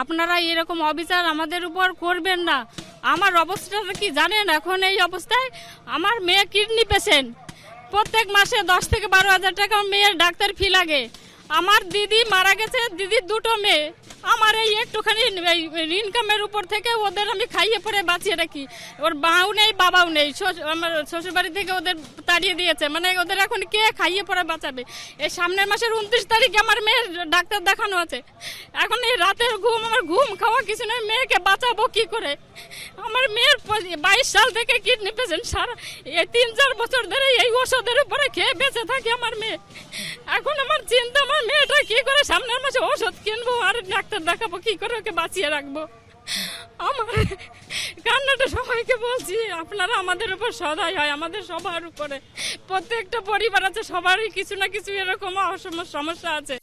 আপনারা এরকম অবিচার আমাদের উপর করবেন না। আমার অবস্থাটা কি জানেন? এখন এই অবস্থায় আমার মেয়ে কিডনি পেশেন্ট, প্রত্যেক মাসে 10 থেকে 12 হাজার টাকা মেয়ের ডাক্তার ফি লাগে। আমার দিদি মারা গেছে, দিদির 2টো মেয়ে। আমার এই একটুখানি ইনকামের উপর থেকে ওদের আমি খাইয়ে পরে বাঁচিয়ে রাখি। ওর মাও নেই, বাবাও নেই, আমার শ্বশুরবাড়ি থেকে ওদের তাড়িয়ে দিয়েছে। মানে ওদের এখন কে খাইয়ে পরে বাঁচাবে? এই সামনের মাসের 29 তারিখে আমার মেয়ের ডাক্তার দেখানো আছে। এখন এই রাতের ঘুম, আমার ঘুম খাওয়া কিছু নয়, মেয়েকে বাঁচাবো কি করে? আমার মেয়ের 22 সাল থেকে কিডনি পেশেন্ট, সারা এই 3-4 বছর ধরে এই ওষুধের উপরে খেয়ে বেঁচে থাকে আমার মেয়ে। এখন আমার চিন্তা, আমার মেয়েটা কি করে সামনের মাসে ওষুধ কিনবো আর ডাক্তার দেখাবো, কি করে ওকে বাঁচিয়ে রাখবো? আমার কান্নাটা সবাইকে বলছি, আপনারা আমাদের উপর সদয় হয়, আমাদের সবার উপরে। প্রত্যেকটা পরিবার আছে, সবারই কিছু না কিছু এরকম সমস্যা আছে।